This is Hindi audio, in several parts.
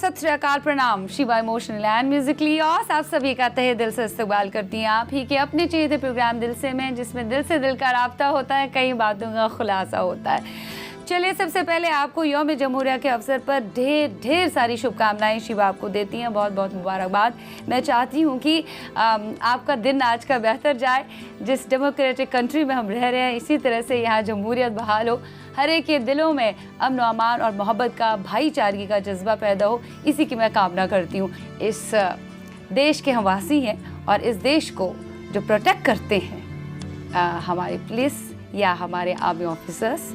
सत श्री अकाल, प्रणाम। शिवा इमोशनल एंड म्यूजिकली और आप सभी का तहे दिल से इस्तकबाल करती हैं आप ही के अपने चहेते प्रोग्राम दिल से में, जिसमें दिल से दिल का राब्ता होता है, कई बातों का खुलासा होता है। चलिए, सबसे पहले आपको यौम जमहूरिया के अवसर पर ढेर सारी शुभकामनाएं शिवा आपको देती हैं, बहुत बहुत मुबारकबाद। मैं चाहती हूं कि आपका दिन आज का बेहतर जाए। जिस डेमोक्रेटिक कंट्री में हम रह रहे हैं, इसी तरह से यहाँ जमहूरियत बहाल हो, हर एक के दिलों में अमन व अमान और मोहब्बत का, भाईचारगी का जज्बा पैदा हो, इसी की मैं कामना करती हूँ। इस देश के हम वासी हैं और इस देश को जो प्रोटेक्ट करते हैं हमारी पुलिस या हमारे आर्मी ऑफिसर्स,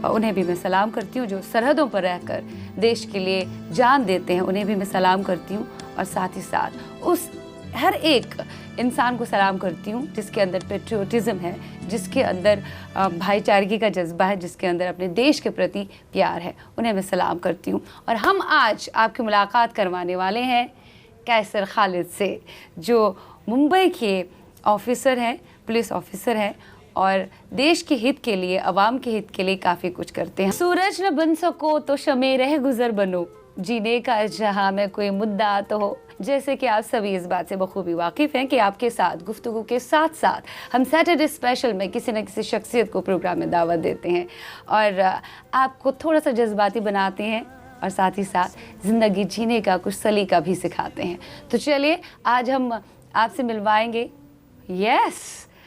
उन्हें भी मैं सलाम करती हूँ। जो सरहदों पर रहकर देश के लिए जान देते हैं, उन्हें भी मैं सलाम करती हूँ। और साथ ही साथ उस हर एक इंसान को सलाम करती हूँ जिसके अंदर पेट्रियोटिज़म है, जिसके अंदर भाईचारगी का जज्बा है, जिसके अंदर अपने देश के प्रति प्यार है, उन्हें मैं सलाम करती हूँ। और हम आज आपकी मुलाकात करवाने वाले हैं कैसर खालिद से, जो मुंबई के ऑफिसर हैं, पुलिस ऑफिसर हैं और देश के हित के लिए, अवाम के हित के लिए काफ़ी कुछ करते हैं। सूरज न बन सको तो शमे रह गुजर बनो, जीने का जहाँ में कोई मुद्दा तो हो। जैसे कि आप सभी इस बात से बखूबी वाकिफ़ हैं कि आपके साथ गुफ्तगू के साथ साथ हम सैटरडे स्पेशल में किसी न किसी शख्सियत को प्रोग्राम में दावत देते हैं और आपको थोड़ा सा जज्बाती बनाते हैं और साथ ही साथ ज़िंदगी जीने का कुछ सलीका भी सिखाते हैं। तो चलिए, आज हम आपसे मिलवाएंगे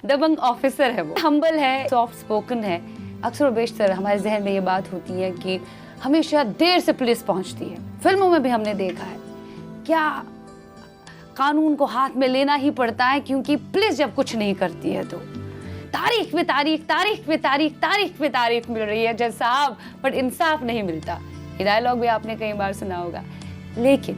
दबंग ऑफिसर है, वो हम्बल है, सॉफ्ट स्पोकन है। अक्सर बेशतर हमारे जहन में ये बात होती है कि हमेशा देर से पुलिस पहुंचती है। फिल्मों में भी हमने देखा है, क्या कानून को हाथ में लेना ही पड़ता है, क्योंकि पुलिस जब कुछ नहीं करती है तो तारीख पे तारीख, तारीख पे तारीख, तारीख पे तारीख मिल रही है जज साहब, बट इंसाफ नहीं मिलता। ये डायलॉग भी आपने कई बार सुना होगा। लेकिन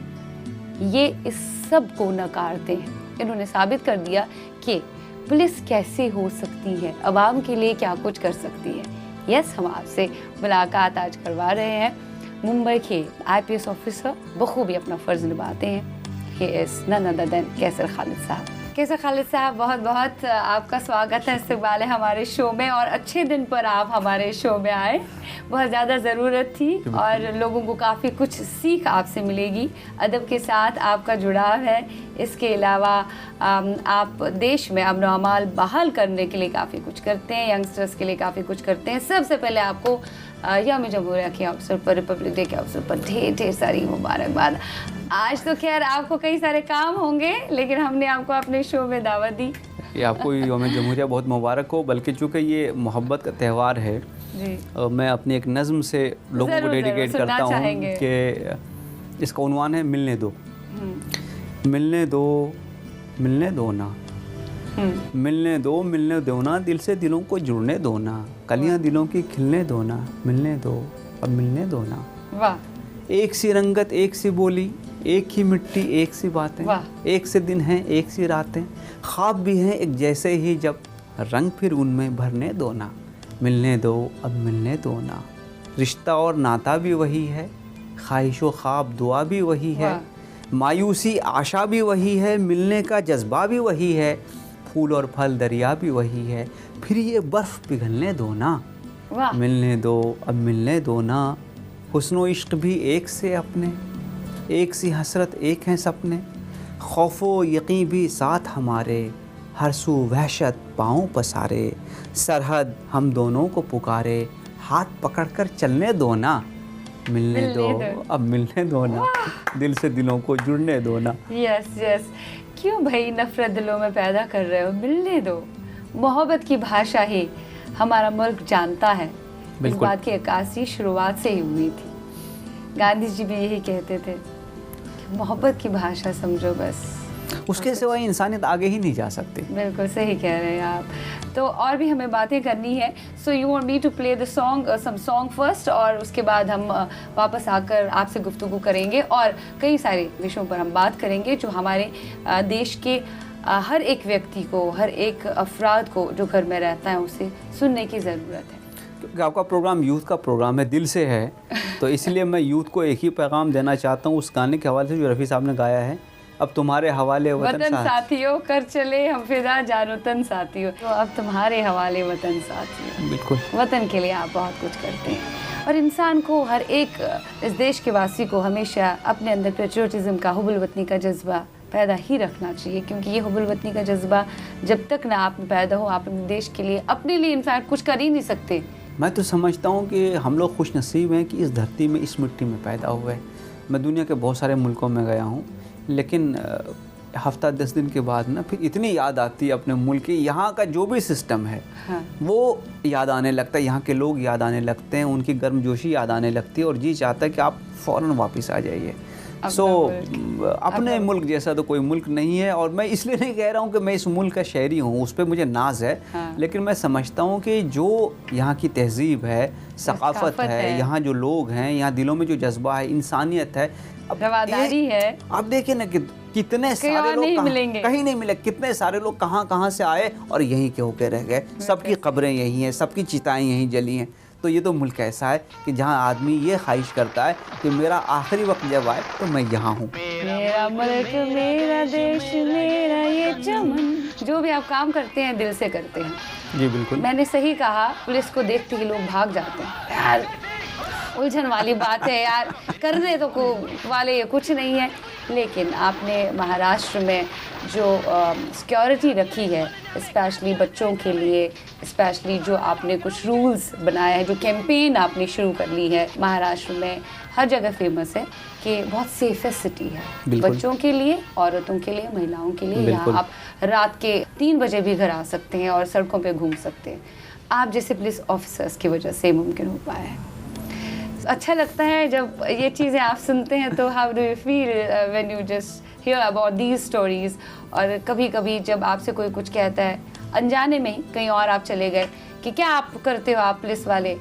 ये इस सब को नकारते हैं। इन्होंने साबित कर दिया कि पुलिस कैसे हो सकती है, अवाम के लिए क्या कुछ कर सकती है। हम आपसे मुलाकात आज करवा रहे हैं मुंबई के IPS ऑफिसर, बखूबी अपना फ़र्ज़ निभाते हैं। He is none other than कैसर खालिद साहब। कैसर खालिद साहब, बहुत बहुत आपका स्वागत है, इस्तकबाल है हमारे शो में। और अच्छे दिन पर आप हमारे शो में आए, बहुत ज़्यादा ज़रूरत थी और लोगों को काफ़ी कुछ सीख आपसे मिलेगी। अदब के साथ आपका जुड़ाव है, इसके अलावा आप देश में अमन व अमान बहाल करने के लिए काफ़ी कुछ करते हैं, यंगस्टर्स के लिए काफ़ी कुछ करते हैं। सबसे पहले आपको यौम जमहूरिया के अवसर पर, रिपब्लिक डे के अवसर पर ढेर सारी मुबारकबाद। आज तो खैर आपको कई सारे काम होंगे, लेकिन हमने आपको अपने शो में दावत दी। ये आपको यौम जमहूरिया बहुत मुबारक हो। बल्कि चूँकि ये मोहब्बत का त्यौहार है जी, मैं अपनी एक नज़म से लोगों को डेडिकेट करता हूँ कि इसका उन्वान है मिलने दो। मिलने दो, मिलने दो ना, मिलने दो ना, दिल से दिलों को जुड़ने दो ना, कलियां दिलों की खिलने दो ना, मिलने दो अब मिलने दो ना। वाह। एक सी रंगत, एक सी बोली, एक ही मिट्टी, एक सी बातें, एक से दिन हैं, एक सी रातें, ख्वाब भी हैं एक जैसे ही, जब रंग फिर उनमें भरने दो ना, मिलने दो अब मिलने दो ना। रिश्ता और नाता भी वही है, ख्वाहिशो ख्वाब दुआ भी वही है, मायूसी आशा भी वही है, मिलने का जज्बा भी वही है, फूल और फल दरिया भी वही है, फिर ये बर्फ़ पिघलने दो ना, मिलने दो अब मिलने दो ना। हुस्न इश्क भी एक से अपने, एक सी हसरत एक हैं सपने, खौफो यकीन भी साथ हमारे, हर सू वहशत पाँव पसारे, सरहद हम दोनों को पुकारे, हाथ पकड़कर चलने दो ना, मिलने दो अब मिलने दो ना, दिल से दिलों को जुड़ने दो ना। यस, क्यों भाई नफरत दिलों में पैदा कर रहे हो, मिलने दो। मोहब्बत की भाषा ही हमारा मुल्क जानता है। इस बात की अक्कासी शुरुआत से ही हुई थी। गांधी जी भी यही कहते थे, मोहब्बत की भाषा समझो बस, उसके सिवाय इंसानियत आगे ही नहीं जा सकती। बिल्कुल सही कह रहे हैं आप। तो और भी हमें बातें करनी है। So you want me to play the song, some song first, और उसके बाद हम वापस आकर आपसे गुफ्तगू करेंगे और कई सारे विषयों पर हम बात करेंगे जो हमारे देश के हर एक व्यक्ति को, हर एक अफराद को जो घर में रहता है, उसे सुनने की ज़रूरत है। क्योंकि आपका प्रोग्राम यूथ का प्रोग्राम है, दिल से है, तो इसलिए मैं यूथ को एक ही पैगाम देना चाहता हूँ उस गाने के हवाले से जो रफ़ी साहब ने गाया है, अब तुम्हारे हवाले वतन साथियों, कर चले हम फिदा जानो तन साथियों। तो अब तुम्हारे हवाले वतन साथियों। बिल्कुल, वतन के लिए आप बहुत कुछ करते हैं और इंसान को, हर एक इस देश के वासी को हमेशा अपने अंदर पेट्रियोटिज्म का, हुब्बुल वतनी का जज्बा पैदा ही रखना चाहिए, क्योंकि ये हुब्बुल वतनी का जज्बा जब तक ना आप में पैदा हो, आप अपने देश के लिए, अपने लिए इनफैक्ट कुछ कर ही नहीं सकते। मैं तो समझता हूँ कि हम लोग खुश नसीब हैं कि इस धरती में, इस मिट्टी में पैदा हुए। मैं दुनिया के बहुत सारे मुल्कों में गया हूँ, लेकिन हफ्ता 10 दिन के बाद ना फिर इतनी याद आती है अपने मुल्क की, यहाँ का जो भी सिस्टम है हाँ। वो याद आने लगता है, यहाँ के लोग याद आने लगते हैं, उनकी गर्मजोशी याद आने लगती है और जी चाहता है कि आप फ़ौरन वापस आ जाइए। अपने मुल्क जैसा तो कोई मुल्क नहीं है। और मैं इसलिए नहीं कह रहा हूँ कि मैं इस मुल्क का शहरी हूँ, उस पर मुझे नाज है। हाँ। लेकिन मैं समझता हूँ कि जो यहाँ की तहजीब है, सकाफ़त है, यहाँ जो लोग हैं, यहाँ दिलों में जो जज्बा है, इंसानियत है, रवादारी है। आप देखिए ना कि कितने सारे लोग कहीं नहीं मिले, कितने सारे लोग कहाँ से आए और यहीं के होके रह गए। सबकी कब्रें यहीं हैं, सबकी चिताएं यहीं जली हैं। तो ये तो मुल्क ऐसा है कि जहाँ आदमी ये ख्वाहिश करता है कि मेरा आखिरी वक्त जब आए तो मैं यहाँ हूँ। मेरा मुल्क, मेरा देश, मेरा ये चमन। जो भी आप काम करते हैं दिल से करते हैं। जी बिल्कुल, मैंने सही कहा। पुलिस को देखते ही लोग भाग जाते हैं। यार उलझन वाली बात है यार, करने तो को वाले ये कुछ नहीं है। लेकिन आपने महाराष्ट्र में जो सिक्योरिटी रखी है, स्पेशली बच्चों के लिए, स्पेशली जो आपने कुछ रूल्स बनाए हैं, जो कैंपेन आपने शुरू कर ली है महाराष्ट्र में, हर जगह फेमस है कि बहुत सेफेस्ट सिटी है बच्चों के लिए, औरतों के लिए, महिलाओं के लिए। यहाँ आप रात के 3 बजे भी घर आ सकते हैं और सड़कों पे घूम सकते हैं। आप जैसे पुलिस ऑफिसर्स की वजह से मुमकिन हो पाया है। अच्छा लगता है जब ये चीज़ें आप सुनते हैं। तो how do you feel when you just here about these stories? और कभी कभी जब आपसे कोई कुछ कहता है अनजाने में ही, कहीं और आप चले गए कि क्या आप करते हो, आप पुलिस वाले,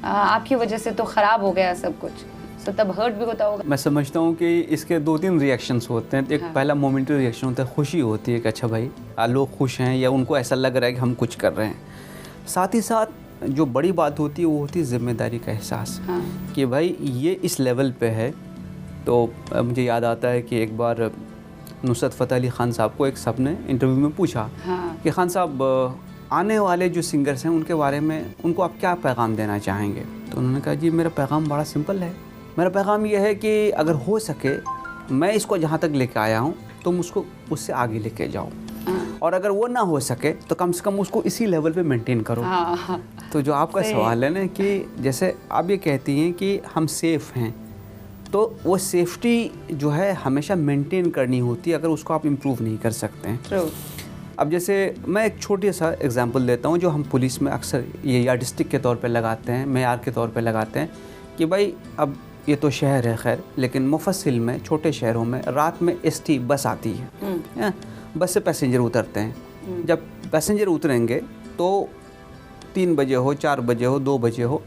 आपकी वजह से तो ख़राब हो गया सब कुछ, तो तब हर्ट भी होता होगा। मैं समझता हूँ कि इसके 2-3 रिएक्शंस होते हैं। एक पहला मोमेंटरी रिएक्शन होता है, खुशी होती है कि अच्छा भाई लोग खुश हैं या उनको ऐसा लग रहा है कि हम कुछ कर रहे हैं। साथ ही साथ जो बड़ी बात होती है वो होती है ज़िम्मेदारी का एहसास। हाँ। कि भाई ये इस लेवल पे है। तो मुझे याद आता है कि एक बार नुसरत फ़तेह अली ख़ान साहब को एक सब ने इंटरव्यू में पूछा कि ख़ान साहब आने वाले जो सिंगर्स हैं उनके बारे में, उनको आप क्या पैगाम देना चाहेंगे? तो उन्होंने कहा जी मेरा पैगाम बड़ा सिंपल है। मेरा पैगाम ये है कि अगर हो सके मैं इसको जहाँ तक लेके आया हूँ तुम उसको उससे आगे लेके जाओ, और अगर वो ना हो सके तो कम से कम उसको इसी लेवल पे मेंटेन करो। तो जो आपका सवाल है ना कि जैसे आप ये कहती हैं कि हम सेफ़ हैं, तो वो सेफ्टी जो है हमेशा मेंटेन करनी होती है, अगर उसको आप इम्प्रूव नहीं कर सकते हैं। अब जैसे मैं एक छोटी सा एग्जांपल देता हूँ जो हम पुलिस में अक्सर ये यार्डस्टिक के तौर पे लगाते हैं, मेयार के तौर पे लगाते हैं कि भाई अब ये तो शहर है खैर, लेकिन मुफस्सिल में, छोटे शहरों में रात में ST बस आती है, बस से पैसेंजर उतरते हैं। जब पैसेंजर उतरेंगे तो 3 बजे हो, 4 बजे हो, 2 बजे हो,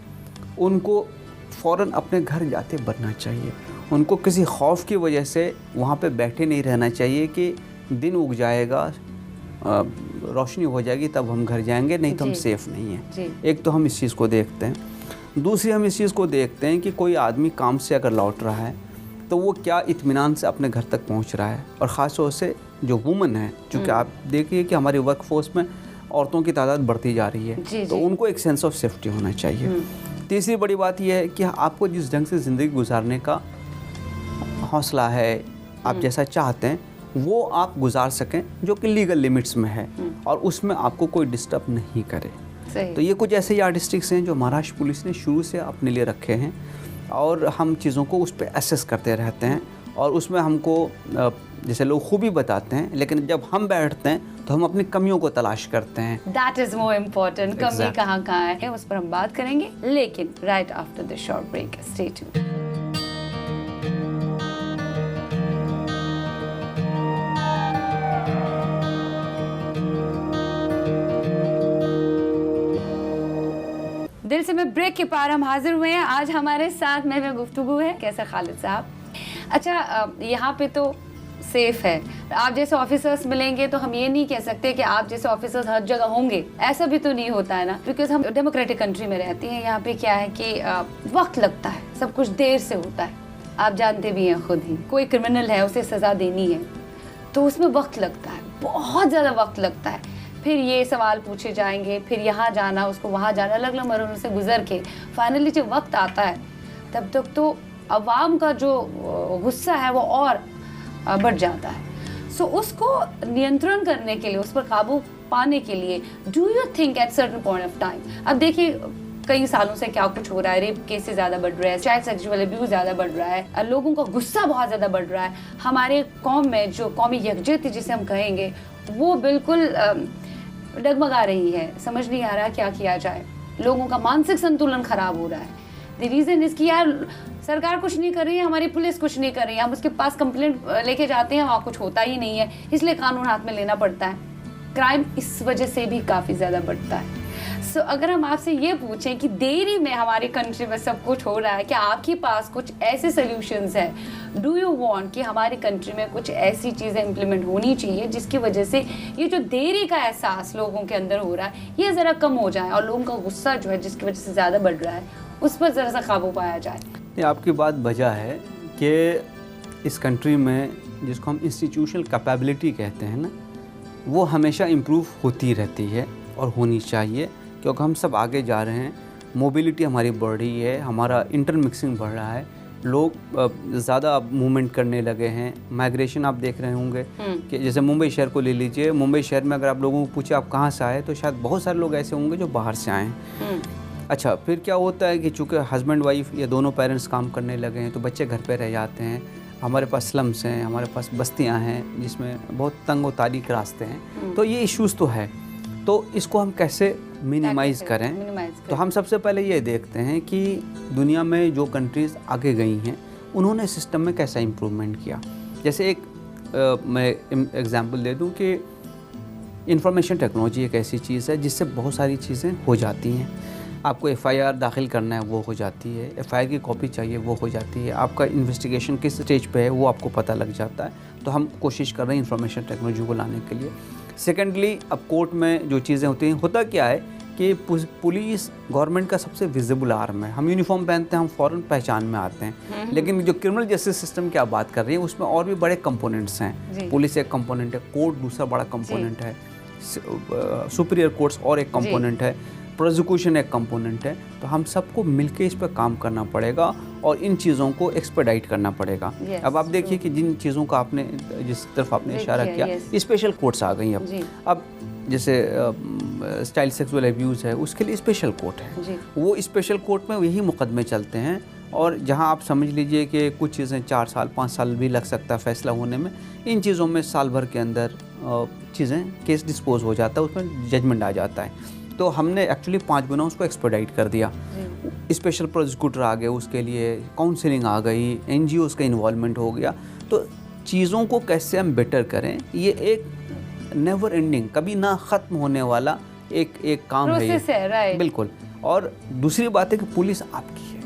उनको फ़ौरन अपने घर जाते बनना चाहिए। उनको किसी खौफ की वजह से वहाँ पे बैठे नहीं रहना चाहिए कि दिन उग जाएगा, रोशनी हो जाएगी तब हम घर जाएंगे, नहीं तो हम सेफ़ नहीं हैं। एक तो हम इस चीज़ को देखते हैं। दूसरी हम इस चीज़ को देखते हैं कि कोई आदमी काम से अगर लौट रहा है तो वो क्या इत्मीनान से अपने घर तक पहुंच रहा है। और ख़ास तौर से जो वुमन है, चूँकि आप देखिए कि हमारी वर्क फोर्स में औरतों की तादाद बढ़ती जा रही है, तो उनको एक सेंस ऑफ सेफ्टी होना चाहिए। तीसरी बड़ी बात यह है कि आपको जिस ढंग से ज़िंदगी गुजारने का हौसला है, आप जैसा चाहते हैं वो आप गुजार सकें, जो कि लीगल लिमिट्स में है और उसमें आपको कोई डिस्टर्ब नहीं करे। तो ये कुछ ऐसे यार्डस्टिक्स हैं जो महाराष्ट्र पुलिस ने शुरू से अपने लिए रखे हैं और हम चीज़ों को उस पर एसेस करते रहते हैं और उसमें हमको जैसे लोग खूबी बताते हैं, लेकिन जब हम बैठते हैं तो हम अपनी कमियों को तलाश करते हैं। That is more important. कमी कहाँ है उस पर हम बात करेंगे, लेकिन right after the short break. Stay tuned. दिल से मैं ब्रेक के पार हम हाजिर हुए हैं। आज हमारे साथ में गुफ्तगू है कैसर खालिद साहब। अच्छा, यहाँ पे तो सेफ है, आप जैसे ऑफिसर्स मिलेंगे तो हम ये नहीं कह सकते कि आप जैसे ऑफिसर्स हर जगह होंगे, ऐसा भी तो नहीं होता है ना, बिकॉज हम डेमोक्रेटिक कंट्री में रहते हैं। यहाँ पे क्या है कि वक्त लगता है, सब कुछ देर से होता है। आप जानते भी हैं खुद ही, कोई क्रिमिनल है उसे सज़ा देनी है तो उसमें वक्त लगता है, बहुत ज़्यादा वक्त लगता है। फिर ये सवाल पूछे जाएंगे, फिर यहाँ जाना, उसको वहाँ जाना, अलग अलग मरहलों से गुजर के फाइनली जब वक्त आता है तब तक तो अवाम का जो गुस्सा है वो और बढ़ जाता है। सो उसको नियंत्रण करने के लिए, उस पर काबू पाने के लिए, do you think at certain point of time, अब देखिए कई सालों से क्या कुछ हो रहा है, रेप केसेस ज़्यादा बढ़ रहे हैं, चाइल्ड सेक्सुअल अब्यूज़ ज़्यादा बढ़ रहा है, लोगों का गुस्सा बहुत ज़्यादा बढ़ रहा है, हमारे कौम में जो कौमी यकजहती जिसे हम कहेंगे वो बिल्कुल डगमगा रही है, समझ नहीं आ रहा क्या किया जाए, लोगों का मानसिक संतुलन खराब हो रहा है। द रीज़न इसकी यार सरकार कुछ नहीं कर रही है, हमारी पुलिस कुछ नहीं कर रही है, हम उसके पास कंप्लेंट लेके जाते हैं, वहाँ कुछ होता ही नहीं है, इसलिए कानून हाथ में लेना पड़ता है। क्राइम इस वजह से भी काफ़ी ज़्यादा बढ़ता है। सो अगर हम आपसे ये पूछें कि देरी में हमारी कंट्री में सब कुछ हो रहा है, क्या आपके पास कुछ ऐसे सोल्यूशंस हैं, डू यू वांट कि हमारी कंट्री में कुछ ऐसी चीज़ें इम्प्लीमेंट होनी चाहिए जिसकी वजह से ये जो देरी का एहसास लोगों के अंदर हो रहा है ये ज़रा कम हो जाए और लोगों का गुस्सा जो है जिसकी वजह से ज़्यादा बढ़ रहा है उस पर ज़रा सा काबू पाया जाए? ये आपकी बात वजह है कि इस कंट्री में जिसको हम इंस्टीट्यूशनल कैपेबिलिटी कहते हैं ना, वो हमेशा इम्प्रूव होती रहती है और होनी चाहिए, क्योंकि हम सब आगे जा रहे हैं, मोबिलिटी हमारी बढ़ रही है, हमारा इंटरमिक्सिंग बढ़ रहा है, लोग ज़्यादा मूवमेंट करने लगे हैं, माइग्रेशन आप देख रहे होंगे कि जैसे मुंबई शहर को ले लीजिए, मुंबई शहर में अगर आप लोगों को पूछे आप कहाँ से आए तो शायद बहुत सारे लोग ऐसे होंगे जो बाहर से आए हैं। अच्छा, फिर क्या होता है कि चूँकि हस्बैंड वाइफ या दोनों पेरेंट्स काम करने लगे हैं तो बच्चे घर पे रह जाते हैं, हमारे पास स्लम्स हैं, हमारे पास बस्तियां हैं जिसमें बहुत तंग और तारीक रास्ते हैं, तो ये इश्यूज़ तो है, तो इसको हम कैसे मिनिमाइज़ करें? तो हम सबसे पहले ये देखते हैं कि दुनिया में जो कंट्रीज़ आगे गई हैं उन्होंने सिस्टम में कैसा इम्प्रूवमेंट किया। जैसे एक मैं एग्जांपल दे दूं कि इंफॉर्मेशन टेक्नोलॉजी एक ऐसी चीज़ है जिससे बहुत सारी चीज़ें हो जाती हैं। आपको एफआईआर दाखिल करना है वो हो जाती है, एफआईआर की कॉपी चाहिए वो हो जाती है, आपका इन्वेस्टिगेशन किस स्टेज पे है वो आपको पता लग जाता है। तो हम कोशिश कर रहे हैं इंफॉर्मेशन टेक्नोलॉजी को लाने के लिए। सेकेंडली, अब कोर्ट में जो चीज़ें होती हैं, होता क्या है कि पुलिस गवर्नमेंट का सबसे विजिबल आर्म है। हम यूनिफॉर्म पहनते हैं, हम फ़ौरन पहचान में आते हैं, लेकिन जो क्रिमिनल जस्टिस सिस्टम की आप बात कर रही हैं उसमें और भी बड़े कंपोनेंट्स हैं। पुलिस एक कंपोनेंट है, कोर्ट दूसरा बड़ा कंपोनेंट है, सुपीरियर कोर्ट्स और एक कंपोनेंट है, प्रोसिक्यूशन एक कंपोनेंट है। तो हम सबको मिलके इस पर काम करना पड़ेगा और इन चीज़ों को एक्सपेडाइट करना पड़ेगा। अब आप देखिए कि जिन चीज़ों का आपने जिस तरफ आपने इशारा किया, स्पेशल कोर्ट्स आ गई अब जैसे चाइल्ड सेक्सुअल अब्यूज़ है उसके लिए स्पेशल कोर्ट है, वो स्पेशल कोर्ट में यही मुकदमे चलते हैं और जहां आप समझ लीजिए कि कुछ चीज़ें 4 साल 5 साल भी लग सकता है फैसला होने में, इन चीज़ों में साल भर के अंदर चीज़ें केस डिस्पोज हो जाता है, उसमें जजमेंट आ जाता है। तो हमने एक्चुअली 5 गुना उसको एक्सपेडाइट कर दिया। स्पेशल प्रोसिक्यूटर आ गए, उसके लिए काउंसलिंग आ गई, NGOs का इन्वॉल्वमेंट हो गया। तो चीज़ों को कैसे हम बेटर करें, ये एक नेवर एंडिंग, कभी ना ख़त्म होने वाला एक काम है ये। बिल्कुल। और दूसरी बात है कि पुलिस आपकी है,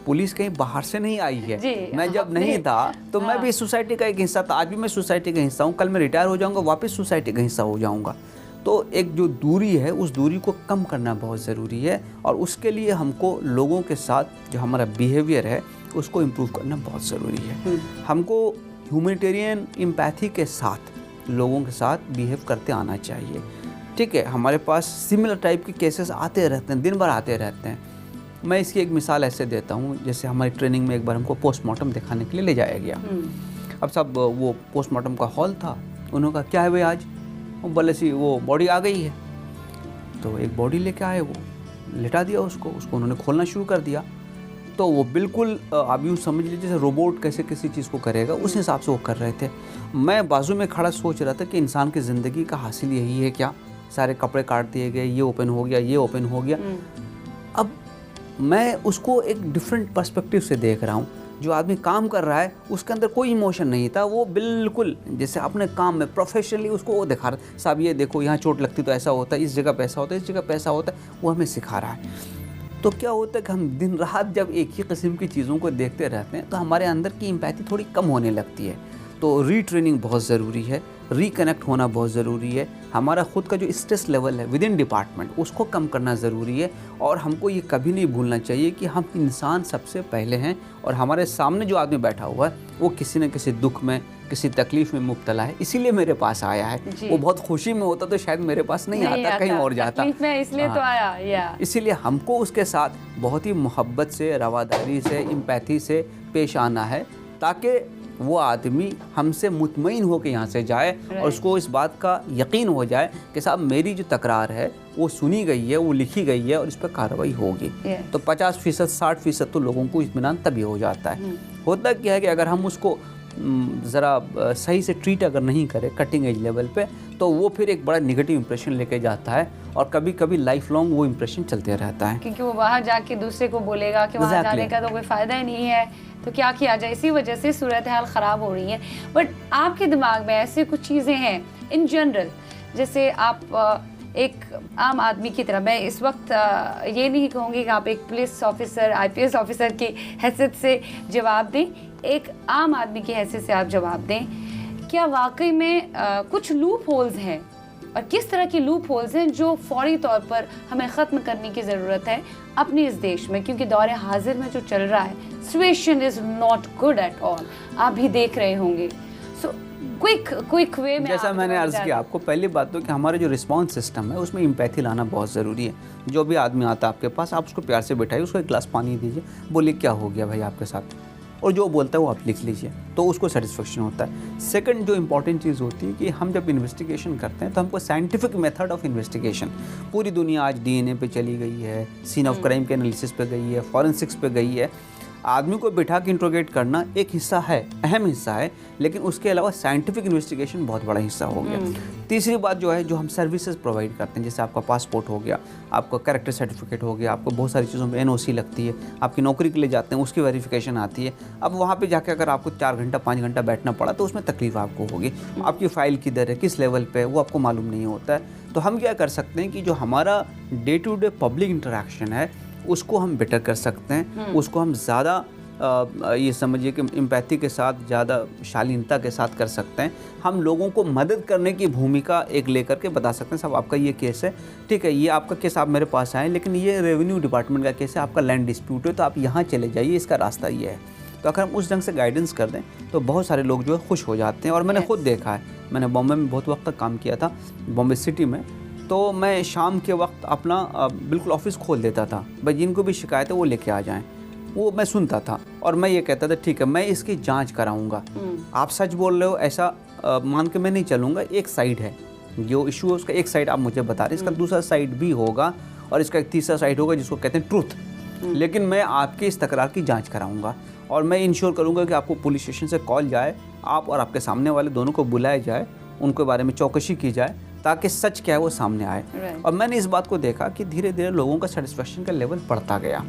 पुलिस कहीं बाहर से नहीं आई है। मैं जब नहीं था तो मैं भी सोसाइटी का एक हिस्सा था, आज भी मैं सोसाइटी का हिस्सा हूँ, कल मैं रिटायर हो जाऊँगा वापस सोसाइटी का हिस्सा हो जाऊँगा। तो एक जो दूरी है उस दूरी को कम करना बहुत ज़रूरी है और उसके लिए हमको लोगों के साथ जो हमारा बिहेवियर है उसको इम्प्रूव करना बहुत ज़रूरी है। हमको ह्यूमैनिटेरियन एम्पैथी के साथ लोगों के साथ बिहेव करते आना चाहिए। ठीक है, हमारे पास सिमिलर टाइप के केसेस आते रहते हैं, दिन भर आते रहते हैं। मैं इसकी एक मिसाल ऐसे देता हूँ, जैसे हमारी ट्रेनिंग में एक बार हमको पोस्टमार्टम दिखाने के लिए ले जाया गया। अब सब वो पोस्टमार्टम का हॉल था, उन्होंने कहा क्या है भाई आज, बोले सी वो बॉडी आ गई है। तो एक बॉडी लेके आए, वो लिटा दिया उसको उन्होंने खोलना शुरू कर दिया। तो वो बिल्कुल आप यूँ समझ लीजिए जैसे रोबोट कैसे किसी चीज़ को करेगा उस हिसाब से वो कर रहे थे। मैं बाजू में खड़ा सोच रहा था कि इंसान की ज़िंदगी का हासिल यही है क्या, सारे कपड़े काट दिए गए, ये ओपन हो गया, ये ओपन हो गया। अब मैं उसको एक डिफरेंट पर्सपेक्टिव से देख रहा हूँ। जो आदमी काम कर रहा है उसके अंदर कोई इमोशन नहीं था, वो बिल्कुल जैसे अपने काम में प्रोफेशनली उसको वो दिखा रहा, साहब ये देखो यहाँ चोट लगती तो ऐसा होता है, इस जगह पे ऐसा होता है, इस जगह पे ऐसा होता है, वो हमें सिखा रहा है। तो क्या होता है कि हम दिन रात जब एक ही किस्म की चीज़ों को देखते रहते हैं तो हमारे अंदर की एम्पैथी थोड़ी कम होने लगती है। तो रीट्रेनिंग बहुत ज़रूरी है, रिकनेक्ट होना बहुत ज़रूरी है। हमारा ख़ुद का जो स्ट्रेस लेवल है विद इन डिपार्टमेंट उसको कम करना ज़रूरी है। और हमको ये कभी नहीं भूलना चाहिए कि हम इंसान सबसे पहले हैं और हमारे सामने जो आदमी बैठा हुआ है वो किसी न किसी दुख में, किसी तकलीफ़ में मुब्तला है, इसीलिए मेरे पास आया है। वो बहुत खुशी में होता तो शायद मेरे पास नहीं आता, कहीं और जाता, इसलिए तो आया। इसीलिए हमको उसके साथ बहुत ही मोहब्बत से, रवादारी से, एम्पैथी से पेश आना है ताकि वो आदमी हमसे मुतमईन हो के यहाँ से जाए और उसको इस बात का यकीन हो जाए कि साहब मेरी जो तकरार है वो सुनी गई है, वो लिखी गई है और इस पर कार्रवाई होगी। तो 50%, 60% तो लोगों को इत्मीनान तभी हो जाता है। होता क्या है कि अगर हम उसको ज़रा सही से ट्रीट अगर नहीं करें कटिंग एज लेवल पे, तो वो फिर एक बड़ा नेगेटिव इंप्रेशन लेके जाता है और कभी कभी लाइफ लॉन्ग वो इंप्रेशन चलते रहता है, क्योंकि वो वहाँ जाके दूसरे को बोलेगा कि वहाँ जाने का तो कोई फ़ायदा ही नहीं है, तो क्या किया जाए। इसी वजह से सूरत हाल ख़राब हो रही है। बट आपके दिमाग में ऐसे कुछ चीज़ें हैं इन जनरल, जैसे आप एक आम आदमी की तरह, मैं इस वक्त ये नहीं कहूँगी कि आप एक पुलिस ऑफिसर, IPS ऑफिसर की हैसियत से जवाब दें, एक आम आदमी की हैसियत से आप जवाब दें, क्या वाकई में कुछ लूप होल्स हैं और किस तरह की लूप होल्स हैं जो फौरी तौर पर हमें ख़त्म करने की ज़रूरत है अपने इस देश में, क्योंकि दौर हाजिर में जो चल रहा है situation is not good at all, आप भी देख रहे होंगे। सो क्विक वे में, जैसा मैंने अर्ज़ किया आपको, पहली बात तो कि हमारा जो रिस्पांस सिस्टम है उसमें एम्पैथी लाना बहुत ज़रूरी है। जो भी आदमी आता है आपके पास, आप उसको प्यार से बैठाइए, उसको एक गिलास पानी दीजिए, बोलिए क्या हो गया भाई आपके साथ, और जो बोलता है वो आप लिख लीजिए, तो उसको सेटिस्फेक्शन होता है। सेकंड जो इंपॉर्टेंट चीज़ होती है कि हम जब इन्वेस्टिगेशन करते हैं तो हमको साइंटिफिक मेथड ऑफ इन्वेस्टिगेशन, पूरी दुनिया आज DNA पे चली गई है, सीन ऑफ क्राइम के एनालिसिस पे गई है, फॉरेंसिक्स पे गई है। आदमी को बिठा के इंट्रोगेट करना एक हिस्सा है, अहम हिस्सा है, लेकिन उसके अलावा साइंटिफिक इन्वेस्टिगेशन बहुत बड़ा हिस्सा हो गया। तीसरी बात जो है, जो हम सर्विसेज प्रोवाइड करते हैं, जैसे आपका पासपोर्ट हो गया, आपका कैरेक्टर सर्टिफिकेट हो गया, आपको बहुत सारी चीज़ों में NOC लगती है, आपकी नौकरी के लिए जाते हैं उसकी वेरिफिकेशन आती है। अब वहाँ पे जाके अगर आपको 4 घंटा 5 घंटा बैठना पड़ा तो उसमें तकलीफ आपको होगी। आपकी फ़ाइल किधर है, किस लेवल पे है, वो आपको मालूम नहीं होता है। तो हम क्या कर सकते हैं कि जो हमारा day to day public interaction है उसको हम बेटर कर सकते हैं, उसको हम ज़्यादा ये समझिए कि एम्पैथी के साथ, ज़्यादा शालीनता के साथ कर सकते हैं। हम लोगों को मदद करने की भूमिका एक लेकर के बता सकते हैं, साहब आपका ये केस है, ठीक है, ये आपका केस आप मेरे पास आए, लेकिन ये रेवेन्यू डिपार्टमेंट का केस है, आपका लैंड डिस्प्यूट है, तो आप यहाँ चले जाइए, इसका रास्ता ये है। तो अगर हम उस ढंग से गाइडेंस कर दें तो बहुत सारे लोग जो है खुश हो जाते हैं। और मैंने खुद देखा है, मैंने बॉम्बे में बहुत वक्त तक काम किया था, बॉम्बे सिटी में, तो मैं शाम के वक्त अपना बिल्कुल ऑफिस खोल देता था, भाई जिनको भी शिकायत है वो लेके आ जाएं, वो मैं सुनता था और मैं ये कहता था ठीक है मैं इसकी जांच कराऊंगा, आप सच बोल रहे हो ऐसा मान के मैं नहीं चलूँगा, एक साइड है जो इशू है उसका, एक साइड आप मुझे बता रहे हैं, इसका दूसरा साइड भी होगा और इसका एक तीसरा साइड होगा जिसको कहते हैं ट्रूथ, लेकिन मैं आपकी इस तकरार की जांच कराऊंगा और मैं इंश्योर करूंगा कि आपको पुलिस स्टेशन से कॉल जाए, आप और आपके सामने वाले दोनों को बुलाया जाए, उनके बारे में चौकसी की जाए ताकि सच क्या है वो सामने आए। और मैंने इस बात को देखा कि धीरे धीरे लोगों का सेटिस्फेक्शन का लेवल बढ़ता गया।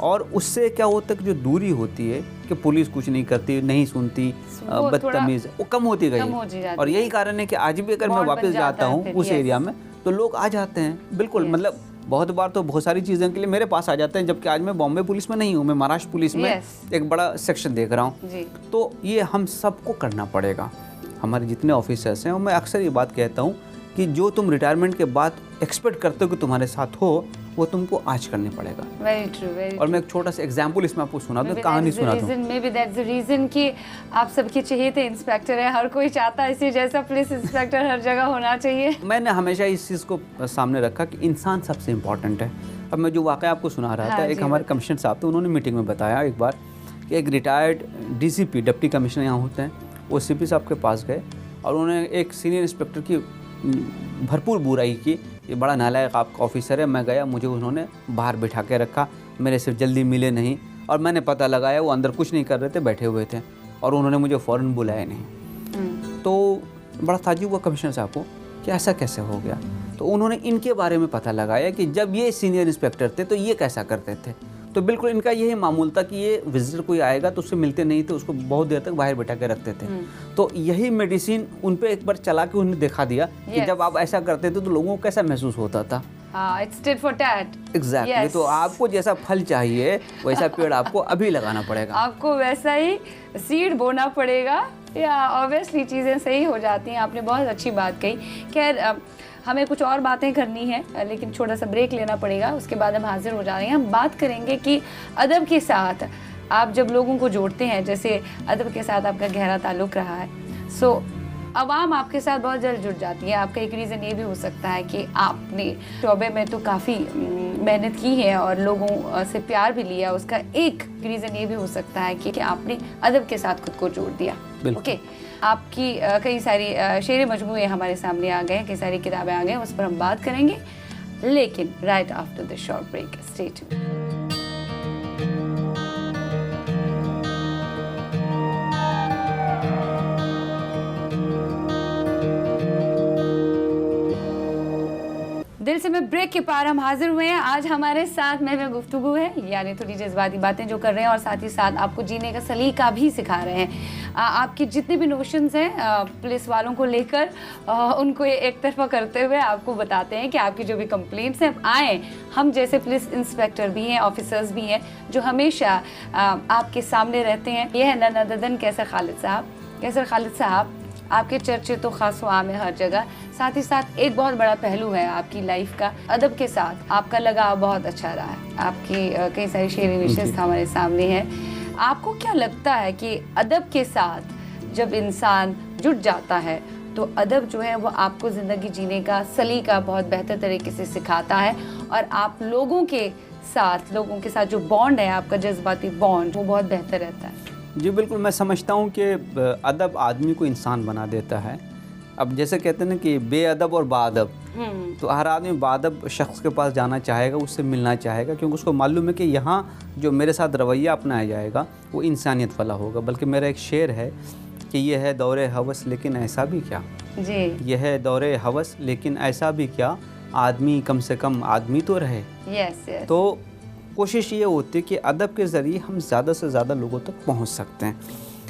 और उससे क्या होता है कि जो दूरी होती है कि पुलिस कुछ नहीं करती, नहीं सुनती, बदतमीज, वो कम होती गई। और यही कारण है कि आज भी अगर मैं वापस जाता हूँ उस एरिया में तो लोग आ जाते हैं, बिल्कुल मतलब बहुत बार तो बहुत सारी चीज़ों के लिए मेरे पास आ जाते हैं, जबकि आज मैं बॉम्बे पुलिस में नहीं हूँ, मैं महाराष्ट्र पुलिस में एक बड़ा सेक्शन देख रहा हूँ। तो ये हम सबको करना पड़ेगा, हमारे जितने ऑफिसर्स हैं। और मैं अक्सर ये बात कहता हूँ कि जो तुम रिटायरमेंट के बाद एक्सपेक्ट करते हो कि तुम्हारे साथ हो, वो तुमको आज करने पड़ेगा। Very true. और मैं एक छोटा सा एग्जांपल इसमें आपको सुना दूं, कहानी सुना दूं। Maybe that's the reason कि आप सबके चहेते इंस्पेक्टर हैं, हर कोई चाहता है इसी जैसा पुलिस इंस्पेक्टर हर जगह होना चाहिए। मैंने हमेशा इस चीज़ को सामने रखा कि इंसान सबसे इम्पोर्टेंट है। अब मैं जो वाक़या आपको सुना रहा था, एक हमारे कमिश्नर साहब थे, उन्होंने मीटिंग में बताया एक बार कि एक रिटायर्ड DCP डिप्टी कमिश्नर यहाँ होते हैं, वो CP साहब के पास गए और उन्होंने एक सीनियर इंस्पेक्टर की भरपूर बुराई की, ये बड़ा नालायक आपका ऑफिसर है। मैं गया, मुझे उन्होंने बाहर बिठा के रखा, मेरे से जल्दी मिले नहीं और मैंने पता लगाया वो अंदर कुछ नहीं कर रहे थे, बैठे हुए थे और उन्होंने मुझे फ़ौरन बुलाया नहीं। तो बड़ा ताज्जुब हुआ कमिश्नर साहब को कि ऐसा कैसे हो गया। तो उन्होंने इनके बारे में पता लगाया कि जब ये सीनियर इंस्पेक्टर थे तो ये कैसा करते थे। तो बिल्कुल इनका यही मामूल था कि ये विजिटर कोई आएगा तो उससे मिलते नहीं थे, उसको बहुत देर तक बाहर बैठा के रखते थे। तो यही मेडिसिन उन पे एक बार चला के उन्हें दिखा दिया कि जब आप ऐसा करते थे तो लोगों को कैसा महसूस होता था। It's tit for tat. Exactly. तो आपको जैसा फल चाहिए वैसा पेड़ आपको अभी लगाना पड़ेगा, आपको वैसा ही सीड बोना पड़ेगा, या ऑब्वियसली चीज़ें सही हो जाती हैं। आपने बहुत अच्छी बात कही। खैर हमें कुछ और बातें करनी है लेकिन छोटा सा ब्रेक लेना पड़ेगा, उसके बाद हम हाजिर हो जा रहे हैं। हम बात करेंगे कि अदब के साथ आप जब लोगों को जोड़ते हैं, जैसे अदब के साथ आपका गहरा ताल्लुक़ रहा है, सो आवाम आपके साथ बहुत जल्द जुड़ जाती है। आपका एक रीज़न ये भी हो सकता है कि आपने शोबे में तो काफ़ी मेहनत की है और लोगों से प्यार भी लिया। उसका एक रीज़न ये भी हो सकता है कि आपने अदब के साथ खुद को जोड़ दिया। ओके, आपकी कई सारी शेर मजमूए हमारे सामने आ गए, कई सारी किताबें आ गए, उस पर हम बात करेंगे, लेकिन right after this short break. Stay tuned. दिल से मैं ब्रेक के पार हम हाजिर हुए हैं। आज हमारे साथ में गुफ्तगू है, यानी थोड़ी जज्बाती बातें जो कर रहे हैं और साथ ही साथ आपको जीने का सलीका भी सिखा रहे हैं। आपकी जितने भी नोशंस हैं पुलिस वालों को लेकर, उनको एक तरफा करते हुए आपको बताते हैं कि आपकी जो भी कंप्लेंट्स हैं आए, हम जैसे पुलिस इंस्पेक्टर भी हैं, ऑफिसर्स भी हैं जो हमेशा आपके सामने रहते हैं। ये है नददन कैसर खालिद साहब। कैसर खालिद साहब, आपके चर्चे तो खास आम है हर जगह, साथ ही साथ एक बहुत बड़ा पहलू है आपकी लाइफ का, अदब के साथ आपका लगाव बहुत अच्छा रहा है। आपकी कई सारी शेरी विशेष हमारे सामने है। आपको क्या लगता है कि अदब के साथ जब इंसान जुट जाता है तो अदब जो है वो आपको ज़िंदगी जीने का सलीका बहुत बेहतर तरीके से सिखाता है और आप लोगों के साथ जो बॉन्ड है, आपका जज्बाती बॉन्ड, वो बहुत बेहतर रहता है? जी बिल्कुल, मैं समझता हूँ कि अदब आदमी को इंसान बना देता है। अब जैसे कहते हैं ना कि बेअदब और बाअदब, तो हर आदमी बाअदब शख्स के पास जाना चाहेगा, उससे मिलना चाहेगा, क्योंकि उसको मालूम है कि यहाँ जो मेरे साथ रवैया अपनाया जाएगा वो इंसानियत वाला होगा। बल्कि मेरा एक शेर है कि ये है दौरे हवस लेकिन ऐसा भी क्या जी, ये है दौरे हवस लेकिन ऐसा भी क्या, आदमी कम से कम आदमी तो रहे। यस। तो कोशिश ये होती है कि अदब के ज़रिए हम ज़्यादा से ज़्यादा लोगों तक पहुंच सकते हैं।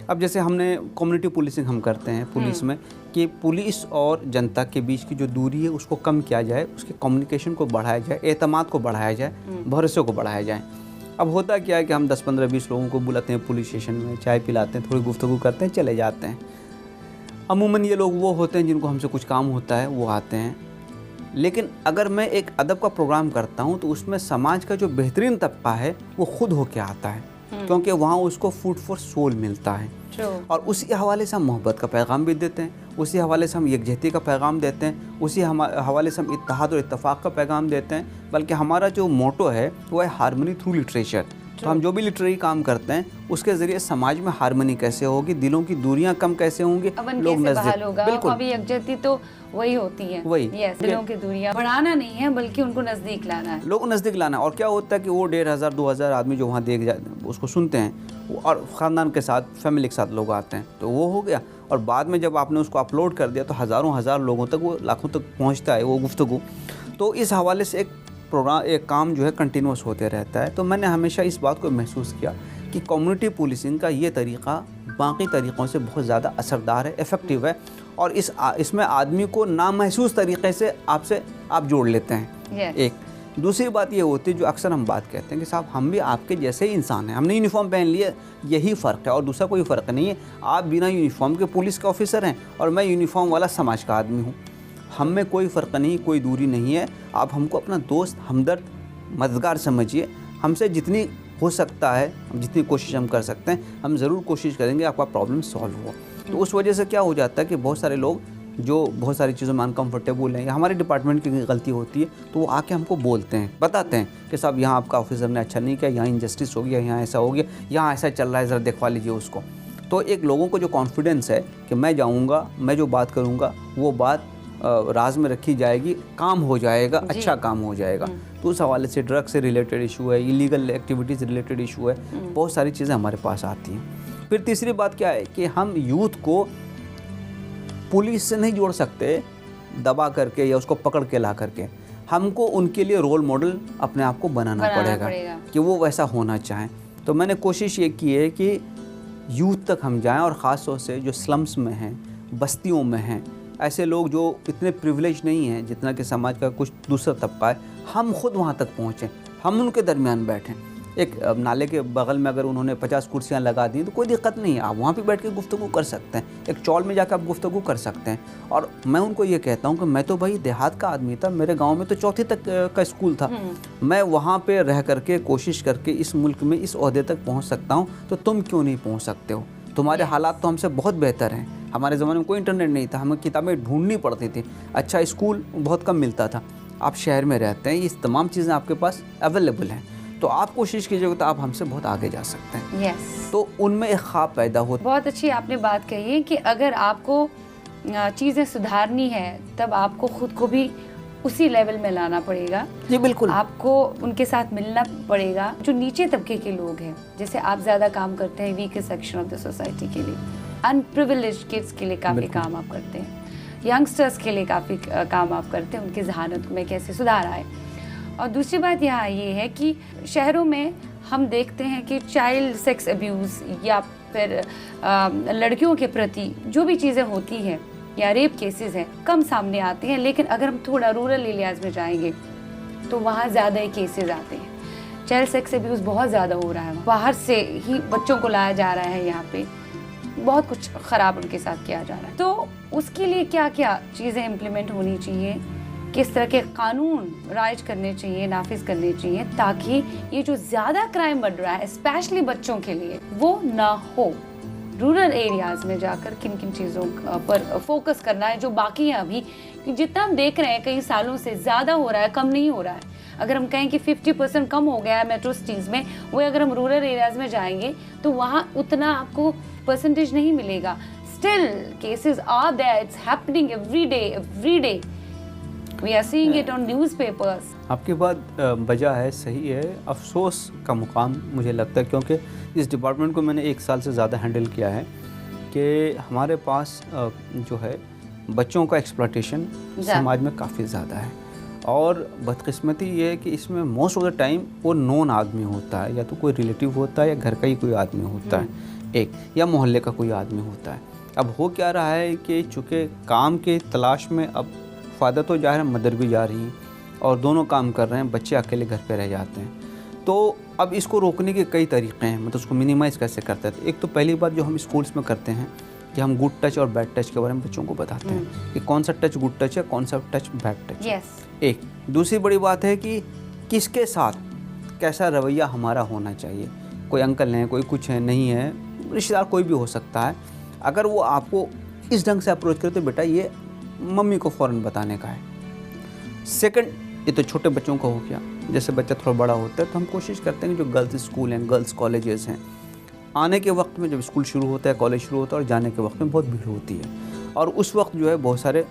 अब जैसे हमने कम्युनिटी पुलिसिंग हम करते हैं पुलिस में, कि पुलिस और जनता के बीच की जो दूरी है उसको कम किया जाए, उसके कम्युनिकेशन को बढ़ाया जाए, एतमाद को बढ़ाया जाए, भरोसे को बढ़ाया जाए। अब होता क्या है कि हम 10, 15, 20 लोगों को बुलाते हैं पुलिस स्टेशन में, चाय पिलाते हैं, थोड़ी गुफ्तगू करते हैं, चले जाते हैं। अमूमन ये लोग वो होते हैं जिनको हमसे कुछ काम होता है, वो आते हैं। लेकिन अगर मैं एक अदब का प्रोग्राम करता हूँ तो उसमें समाज का जो बेहतरीन तबका है वो खुद होके आता है, क्योंकि वहाँ उसको फूड फॉर सोल मिलता है। और उसी हवाले से हम मोहब्बत का पैगाम भी देते हैं, उसी हवाले से हम यकजहती का पैगाम देते हैं, उसी हवाले से हम इत्तेहाद और इत्तफाक़ का पैगाम देते हैं। बल्कि हमारा जो मोटो है वो है हारमनी थ्रू लिटरेचर। तो हम जो भी लिटरेरी काम करते हैं उसके ज़रिए समाज में हारमनी कैसे होगी, दिलों की दूरियां कम कैसे होंगी, लोग नज़दीक, बिल्कुल अभी यकजहती तो वही होती है, वही दिलों की दूरियां बढ़ाना नहीं है बल्कि उनको नज़दीक लाना है, लोग नज़दीक लाना। और क्या होता है कि वो 1,500 2,000 आदमी जो वहाँ देख जाते उसको सुनते हैं और ख़ानदान के साथ, फैमिली के साथ लोग आते हैं, तो वो हो गया। और बाद में जब आपने उसको अपलोड कर दिया तो हज़ारों हज़ार लोगों तक, वो लाखों तक पहुँचता है वो गुफ्तगू। तो इस हवाले से एक प्रोग्राम, एक काम जो है कंटिन्यूस होते रहता है। तो मैंने हमेशा इस बात को महसूस किया कि कम्युनिटी पुलिसिंग का ये तरीक़ा बाकी तरीक़ों से बहुत ज़्यादा असरदार है, इफ़ेक्टिव है, और इसमें आदमी को नामहसूस तरीक़े से आपसे आप जोड़ लेते हैं। एक दूसरी बात ये होती है जो अक्सर हम बात कहते हैं कि साहब हम भी आपके जैसे ही इंसान हैं, हमने यूनिफॉर्म पहन लिया, यही फ़र्क है और दूसरा कोई फ़र्क नहीं है। आप बिना यूनिफॉर्म के पुलिस के ऑफिसर हैं और मैं यूनिफॉर्म वाला समाज का आदमी हूँ। हम में कोई फ़र्क नहीं, कोई दूरी नहीं है। आप हमको अपना दोस्त, हमदर्द, मददगार समझिए। हमसे जितनी हो सकता है, जितनी कोशिश हम कर सकते हैं, हम ज़रूर कोशिश करेंगे आपका प्रॉब्लम सॉल्व हो। तो उस वजह से क्या हो जाता है कि बहुत सारे लोग जो बहुत सारी चीज़ों में अनकम्फर्टेबल हैं या हमारे डिपार्टमेंट की गलती होती है तो वो आके हमको बोलते हैं, बताते हैं कि साहब यहाँ आपका ऑफिसर ने अच्छा नहीं किया, यहाँ इंजस्टिस हो गया, यहाँ ऐसा हो गया, यहाँ ऐसा चल रहा है, ज़रा देखवा लीजिए उसको। तो एक लोगों को जो कॉन्फिडेंस है कि मैं जाऊँगा, मैं जो बात करूँगा वो बात राज में रखी जाएगी, काम हो जाएगा, अच्छा काम हो जाएगा। तो उस हवाले से ड्रग से रिलेटेड इशू है, इलीगल एक्टिविटीज़ रिलेटेड इशू है, बहुत सारी चीज़ें हमारे पास आती हैं। फिर तीसरी बात क्या है कि हम यूथ को पुलिस से नहीं जोड़ सकते दबा करके या उसको पकड़ के ला करके। हमको उनके लिए रोल मॉडल अपने आप को बनाना पड़ेगा कि वो वैसा होना चाहें। तो मैंने कोशिश ये की है कि यूथ तक हम जाएं और ख़ास तौर से जो स्लम्स में हैं, बस्तियों में हैं, ऐसे लोग जो इतने प्रिविलेज नहीं हैं जितना कि समाज का कुछ दूसरा तबका है, हम खुद वहाँ तक पहुँचें, हम उनके दरमियान बैठें। एक नाले के बगल में अगर उन्होंने 50 कुर्सियाँ लगा दी तो कोई दिक्कत नहीं है, आप वहाँ पे बैठ के गुफ्तगू कर सकते हैं, एक चौल में जाकर आप गुफ्तगू कर सकते हैं। और मैं उनको ये कहता हूँ कि मैं तो भाई देहात का आदमी था, मेरे गाँव में तो चौथी तक का स्कूल था, मैं वहाँ पर रह करके कोशिश करके इस मुल्क में इस ओहदे तक पहुँच सकता हूँ, तो तुम क्यों नहीं पहुँच सकते हो? तुम्हारे हालात तो हमसे बहुत बेहतर हैं। हमारे ज़माने में कोई इंटरनेट नहीं था, हमें किताबें ढूंढनी पड़ती थी, अच्छा स्कूल बहुत कम मिलता था, आप शहर में रहते हैं, ये तमाम चीज़ें आपके पास अवेलेबल हैं, तो आप कोशिश कीजिएगा तो आप हमसे बहुत आगे जा सकते हैं। यस, तो उनमें एक ख्वाब पैदा होता। बहुत अच्छी आपने बात कही है कि अगर आपको चीज़ें सुधारनी है तब आपको खुद को भी उसी लेवल में लाना पड़ेगा। जी बिल्कुल, आपको उनके साथ मिलना पड़ेगा जो नीचे तबके के लोग हैं, जैसे आप ज़्यादा काम करते हैं weaker section of the society के लिए, अनप्रिविलेज्ड किड्स के लिए काफ़ी काम आप करते हैं, यंगस्टर्स के लिए काफ़ी काम आप करते हैं, उनकी जहानत में कैसे सुधार आए। और दूसरी बात यहाँ ये है कि शहरों में हम देखते हैं कि चाइल्ड सेक्स अब्यूज़ या फिर लड़कियों के प्रति जो भी चीज़ें होती हैं या रेप केसेस हैं कम सामने आते हैं, लेकिन अगर हम थोड़ा रूरल एरियाज़ में जाएंगे तो वहाँ ज़्यादा ही केसेस आते हैं। चाइल्ड सेक्स अब्यूज़ बहुत ज़्यादा हो रहा है, बाहर से ही बच्चों को लाया जा रहा है, यहाँ पे बहुत कुछ ख़राब उनके साथ किया जा रहा है। तो उसके लिए क्या क्या चीज़ें इम्प्लीमेंट होनी चाहिए, किस तरह के कानून राइज करने चाहिए, नाफिज करने चाहिए, ताकि ये जो ज़्यादा क्राइम बढ़ रहा है स्पेशली बच्चों के लिए वो ना हो। रूरल एरियाज़ में जाकर किन किन चीज़ों पर फोकस करना है जो बाकी हैं अभी, जितना हम देख रहे हैं कई सालों से ज़्यादा हो रहा है, कम नहीं हो रहा है। अगर हम कहें कि 50% कम हो गया है मेट्रो सिटीज़ में, वो अगर हम रूरल एरियाज़ में जाएंगे तो वहाँ उतना आपको परसेंटेज नहीं मिलेगा। Still cases are there, it's happening every day, we are seeing it on newspapers. आपकी बात वजह है, सही है, अफसोस का मुकाम मुझे लगता है, क्योंकि इस डिपार्टमेंट को मैंने 1 साल से ज़्यादा हैंडल किया है कि हमारे पास जो है बच्चों का एक्सप्लॉयटेशन समाज में काफ़ी ज़्यादा है। और बदकिस्मती ये है कि इसमें मोस्ट ऑफ द टाइम वो नॉन आदमी होता है, या तो कोई रिलेटिव होता है या घर का ही कोई आदमी होता है एक, या मोहल्ले का कोई आदमी होता है। अब हो क्या रहा है कि चूँकि काम के तलाश में अब फ़ादर तो जा रहे हैं, मदर भी जा रही हैं, और दोनों काम कर रहे हैं, बच्चे अकेले घर पे रह जाते हैं। तो अब इसको रोकने के कई तरीक़े हैं, मतलब उसको मिनिमाइज़ कैसे करते हैं। तो एक तो पहली बात जो हम स्कूल्स में करते हैं कि हम गुड टच और बैड टच के बारे में बच्चों को बताते हैं कि कौन सा टच गुड टच है, कौन सा टच बैड टच। एक दूसरी बड़ी बात है कि किसके साथ कैसा रवैया हमारा होना चाहिए। कोई अंकल हैं, कोई कुछ है, नहीं है, रिश्तेदार कोई भी हो सकता है। अगर वो आपको इस ढंग से अप्रोच करे तो बेटा ये मम्मी को फ़ौरन बताने का है। सेकंड, ये तो छोटे बच्चों का हो गया। जैसे बच्चा थोड़ा बड़ा होता है तो हम कोशिश करते हैं कि जो गर्ल्स स्कूल हैं, गर्ल्स कॉलेजेस हैं, आने के वक्त में जब स्कूल शुरू होता है, कॉलेज शुरू होता है, और जाने के वक्त में बहुत भीड़ होती है, और उस वक्त जो है बहुत सारे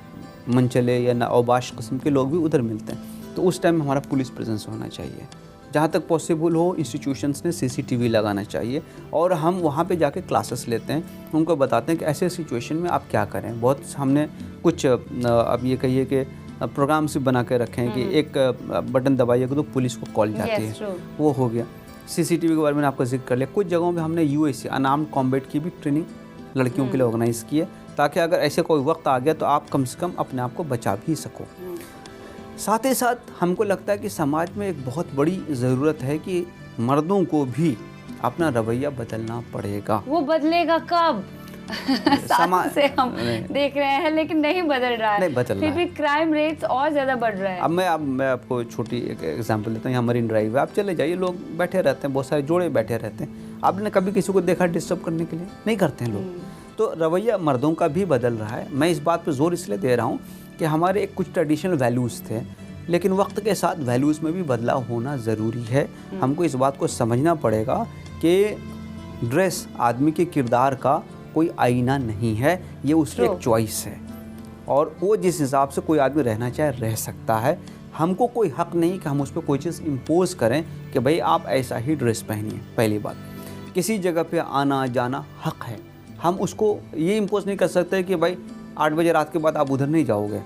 मनचले या नाओबाश किस्म के लोग भी उधर मिलते हैं। तो उस टाइम में हमारा पुलिस प्रेजेंस होना चाहिए। जहाँ तक पॉसिबल हो इंस्टीट्यूशंस ने CCTV लगाना चाहिए, और हम वहाँ पे जाके क्लासेस लेते हैं, उनको बताते हैं कि ऐसे सिचुएशन में आप क्या करें। बहुत हमने कुछ अब ये कहिए कि प्रोग्राम्स भी बना के रखे हैं कि एक बटन दबाइएगा तो पुलिस को कॉल जाती है, वो हो गया। CCTV के बारे में आपका जिक्र कर लिया। कुछ जगहों पे हमने UAC अनआर्म्ड कॉम्बैट की भी ट्रेनिंग लड़कियों के लिए ऑर्गेनाइज़ की है, ताकि अगर ऐसे कोई वक्त आ गया तो आप कम से कम अपने आप को बचा भी सको। साथ ही साथ हमको लगता है कि समाज में एक बहुत बड़ी ज़रूरत है कि मर्दों को भी अपना रवैया बदलना पड़ेगा। वो बदलेगा कब? सालों से हम देख रहे हैं, लेकिन नहीं बदल रहा है। नहीं बदल रहा है। फिर भी क्राइम रेट्स और ज़्यादा बढ़ रहे हैं। अब मैं आपको छोटी एक एग्जांपल देता हूँ। यहाँ मरीन ड्राइव है, आप चले जाइए, लोग बैठे रहते हैं, बहुत सारे जोड़े बैठे रहते हैं। आपने कभी किसी को देखा डिस्टर्ब करने के लिए? नहीं करते हैं लोग। तो रवैया मर्दों का भी बदल रहा है। मैं इस बात पर जोर इसलिए दे रहा हूँ कि हमारे एक कुछ ट्रेडिशनल वैल्यूज़ थे, लेकिन वक्त के साथ वैल्यूज़ में भी बदलाव होना ज़रूरी है। हमको इस बात को समझना पड़ेगा कि ड्रेस आदमी के किरदार का कोई आईना नहीं है, ये उसकी एक चॉइस है, और वो जिस हिसाब से कोई आदमी रहना चाहे रह सकता है। हमको कोई हक़ नहीं कि हम उस पर कोई चीज़ इम्पोज़ करें कि भाई आप ऐसा ही ड्रेस पहनिए। पहली बात, किसी जगह पे आना जाना हक़ है, हम उसको ये इम्पोज़ नहीं कर सकते कि भाई 8 बजे रात के बाद आप उधर नहीं जाओगे।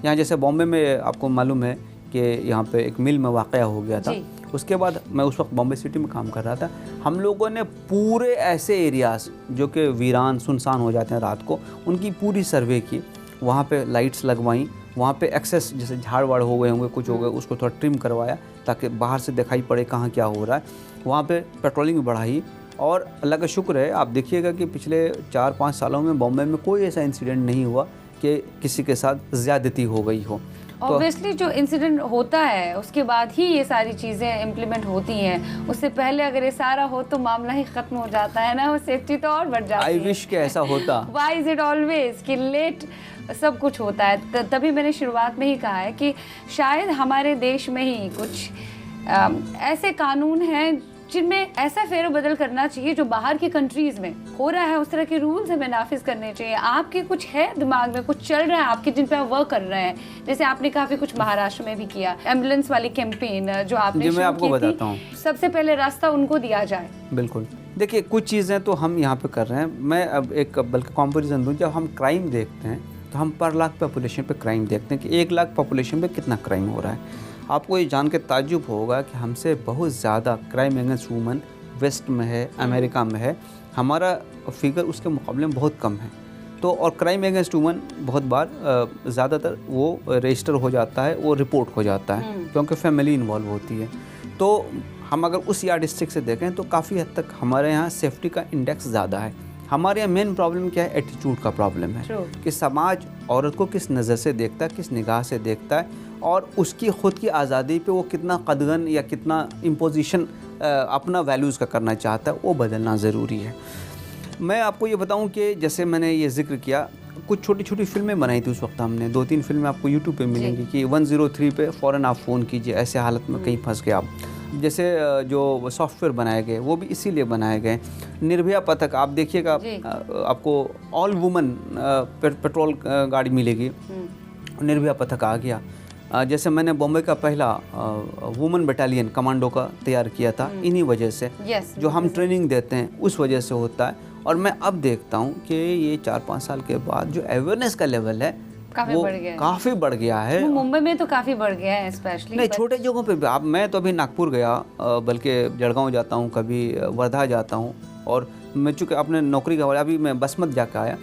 यहाँ जैसे बॉम्बे में आपको मालूम है कि यहाँ पे एक मिल में वाक़या हो गया था। उसके बाद मैं उस वक्त बॉम्बे सिटी में काम कर रहा था। हम लोगों ने पूरे ऐसे एरियाज़ जो कि वीरान सुनसान हो जाते हैं रात को, उनकी पूरी सर्वे की, वहाँ पे लाइट्स लगवाई, वहाँ पे एक्सेस जैसे झाड़ वाड़ हो गए होंगे, कुछ हो गए, उसको थोड़ा ट्रिम करवाया ताकि बाहर से दिखाई पड़े कहाँ क्या हो रहा है। वहाँ पे पेट्रोलिंग बढ़ाई और अल्लाह का शुक्र है, आप देखिएगा कि पिछले 4-5 सालों में बॉम्बे में कोई ऐसा इंसिडेंट नहीं हुआ कि किसी के साथ ज़्यादती हो गई हो। ऑब्वियसली जो इंसिडेंट होता है उसके बाद ही ये सारी चीज़ें इम्प्लीमेंट होती हैं, उससे पहले अगर ये सारा हो तो मामला ही ख़त्म हो जाता है ना, वो सेफ्टी तो और बढ़ जाती है। आई विश कि ऐसा होता। वाई इज़ इट ऑलवेज कि लेट सब कुछ होता है। तभी मैंने शुरुआत में ही कहा है कि शायद हमारे देश में ही कुछ ऐसे कानून हैं जिनमें ऐसा फेरबदल करना चाहिए जो बाहर की कंट्रीज़ में हो रहा है, उस तरह के रूल्स हमें नाफिज करने चाहिए। आपके कुछ है दिमाग में, कुछ चल रहा है आपके जिन पे आप वर्क कर रहे हैं, जैसे आपने काफ़ी कुछ महाराष्ट्र में भी किया, एम्बुलेंस वाली कैंपेन जो आपने मैं आपको बताता हूँ, सबसे पहले रास्ता उनको दिया जाए। बिल्कुल, देखिए कुछ चीज़ें तो हम यहाँ पे कर रहे हैं। मैं अब एक बल्कि कंपैरिजन दूँ, जब हम क्राइम देखते हैं तो हम पर लाख पॉपुलेशन पे क्राइम देखते हैं कि 1 लाख पॉपुलेशन पे कितना क्राइम हो रहा है। आपको ये जान के ताज्जुब होगा कि हमसे बहुत ज़्यादा क्राइम अगेंस्ट वुमन वेस्ट में है, अमेरिका में है। हमारा फिगर उसके मुकाबले में बहुत कम है। तो और क्राइम अगेंस्ट वुमन बहुत बार ज़्यादातर वो रजिस्टर हो जाता है, वो रिपोर्ट हो जाता है क्योंकि फैमिली इन्वॉल्व होती है। तो हम अगर उस यार्डस्टिक से देखें तो काफ़ी हद तक हमारे यहाँ सेफ्टी का इंडेक्स ज़्यादा है। हमारे यहाँ मेन प्रॉब्लम क्या है, एटीट्यूड का प्रॉब्लम है कि समाज औरत को किस नज़र से देखता है, किस निगाह से देखता है और उसकी ख़ुद की आज़ादी पे वो कितना कदगन या कितना इम्पोजिशन अपना वैल्यूज़ का करना चाहता है, वो बदलना ज़रूरी है। मैं आपको ये बताऊं कि जैसे मैंने ये जिक्र किया, कुछ छोटी छोटी फिल्में बनाई थी उस वक्त हमने, 2-3 फिल्में आपको यूट्यूब पे मिलेंगी कि 103 पे फ़ौरन आप फ़ोन कीजिए, ऐसे हालत में कहीं फंस गए आप। जैसे जो सॉफ्टवेयर बनाए गए वो भी इसीलिए बनाए गए। निर्भया पथक आप देखिएगा, आपको ऑल वुमन पेट्रोल गाड़ी मिलेगी, निर्भया पथक आ गया। जैसे मैंने बॉम्बे का पहला वुमेन बटालियन कमांडो का तैयार किया था, इन्हीं वजह से जो हम ट्रेनिंग देते हैं उस वजह से होता है। और मैं अब देखता हूँ कि ये 4-5 साल के बाद जो अवेयरनेस का लेवल है काफ़ी बढ़ गया है। मुंबई में तो काफ़ी बढ़ गया है, स्पेशली नहीं छोटे जगहों पे भी। आप मैं तो अभी नागपुर गया, बल्कि जड़गांव जाता हूँ, कभी वर्धा जाता हूँ। और मैं चूँकि अपने नौकरी का अभी मैं बसमत जाकर आया,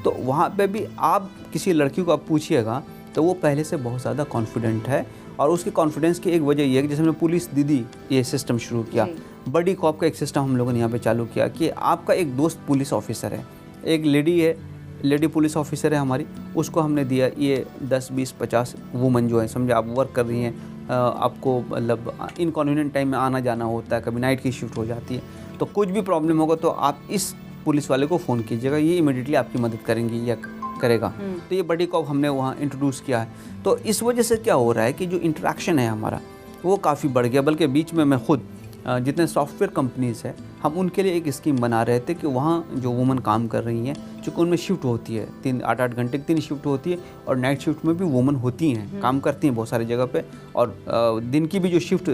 तो वहाँ पे भी आप किसी लड़की को आप पूछिएगा तो वो पहले से बहुत ज़्यादा कॉन्फिडेंट है। और उसके कॉन्फिडेंस की एक वजह ये है कि जैसे हमने पुलिस दीदी ये सिस्टम शुरू किया, बड़ी कॉप का एक सिस्टम हम लोगों ने यहाँ पे चालू किया कि आपका एक दोस्त पुलिस ऑफिसर है, एक लेडी है, लेडी पुलिस ऑफिसर है हमारी, उसको हमने दिया ये 10, 20, 50 वुमन जो है, समझे आप वर्क कर रही हैं, आपको मतलब इनकन्वीनियंट टाइम में आना जाना होता है, कभी नाइट की शिफ्ट हो जाती है, तो कुछ भी प्रॉब्लम होगा तो आप इस पुलिस वाले को फ़ोन कीजिएगा, ये इमीडिएटली आपकी मदद करेंगी या करेगा। तो ये बड़ी कॉप हमने वहाँ इंट्रोड्यूस किया है। तो इस वजह से क्या हो रहा है कि जो इंटरेक्शन है हमारा वो काफ़ी बढ़ गया। बल्कि बीच में मैं खुद जितने सॉफ्टवेयर कंपनीज़ हैं हम उनके लिए एक स्कीम बना रहे थे कि वहाँ जो वुमन काम कर रही हैं, चूँकि उनमें शिफ्ट होती है 8-8 घंटे की 3 शिफ्ट होती है, और नाइट शिफ्ट में भी वुमन होती हैं, काम करती हैं बहुत सारी जगह पे, और दिन की भी जो शिफ्ट